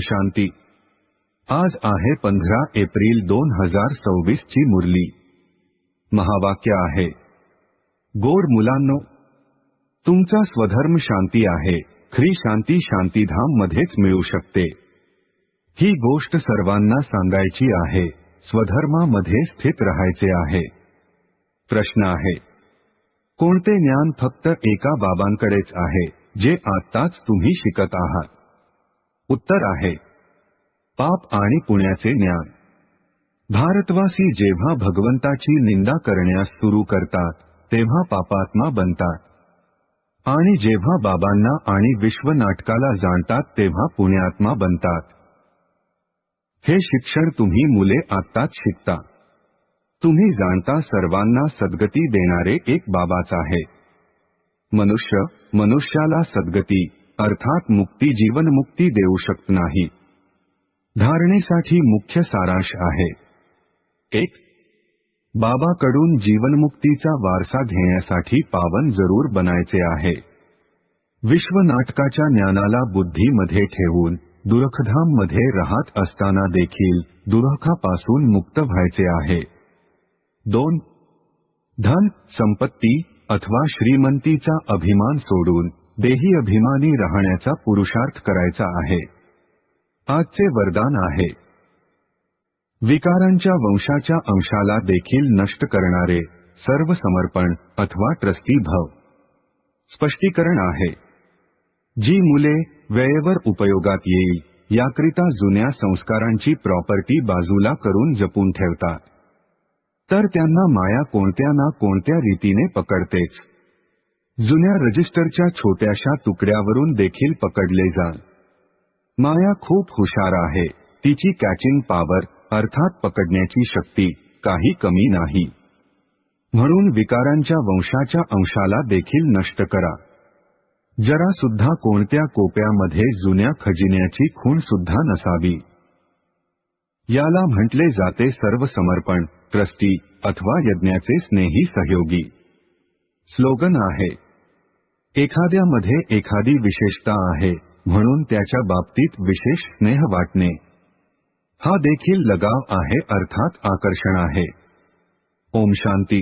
शांती। आज आहे 15 एप्रिल 2026 ची मुरली। महावाक्य आहे, गोड मुलांनो, तुमचा स्वधर्म शांती आहे। खरी शांती शांतीधाम मध्येच मिळू शकते। ही गोष्ट सर्वांना सांगायची आहे। स्वधर्मामध्ये स्थित राहायचे आहे। प्रश्न आहे, कोणते ज्ञान फक्त एका बाबांकडेच आहे जे आत्ताच तुम्ही शिकत आहात? उत्तर आहे, पाप आणि पुण्याचे ज्ञान। भारतवासी जेव्हा भगवंताची निंदा करण्यास सुरू करतात तेव्हा पापात्मा बनतात आणि जेव्हा बाबांना आणि विश्व नाटकाला जाणतात तेव्हा पुण्यात्मा बनतात। हे शिक्षण तुम्ही मुले आत्ताच शिकता। तुम्ही जाणता सर्वांना सद्गती देणारे एक बाबाच आहे। मनुष्य मनुष्याला सद्गती अर्थात मुक्ती जीवनमुक्ती देऊ शकत नाही। धारणेसाठी मुख्य सारांश आहे, 1. बाबाकडून जीवनमुक्तीचा वारसा घेण्यासाठी पावन जरूर बनायचे आहे। विश्व नाटकाच्या ज्ञानाला बुद्धीमध्ये ठेवून दुरखधाम मध्ये राहत असताना देखील दुरखापासून मुक्त व्हायचे आहे। 2. धन संपत्ती अथवा श्रीमंतीचा अभिमान सोडून देही अभिमानी राहण्याचा पुरुषार्थ करायचा आहे। आजचे वरदान आहे, विकारांच्या वंशाच्या अंशाला देखील नष्ट करणारे सर्व समर्पण अथवा ट्रस्टी भव। स्पष्टीकरण आहे, जी मुले वेळेवर उपयोगात येईल याकरिता जुन्या संस्कारांची प्रॉपर्टी बाजूला करून जपून ठेवतात, तर त्यांना माया कोणत्या ना कोणत्या रीतीने पकडतेच। जुन्या रजिस्टरच्या छोट्याशा तुकड्यावरून देखील पकडले जाल। माया खूप हुशार आहे। तिची कॅचिंग पॉवर अर्थात पकडण्याची शक्ती काही कमी नाही। म्हणून विकारांच्या वंशाच्या अंशाला देखील नष्ट करा। जरा सुद्धा कोणत्या कोप्यामध्ये जुन्या खजिन्याची खूण सुद्धा नसावी। याला म्हटले जाते सर्व समर्पण ट्रस्टी अथवा यज्ञाचे स्नेही सहयोगी। स्लोगन आहे, एखाद्यामध्ये एखादी विशेषता आहे म्हणून त्याच्या बाबतीत विशेष स्नेह वाटणे हा देखील लगाव आहे अर्थात आकर्षण आहे। ओम शांती।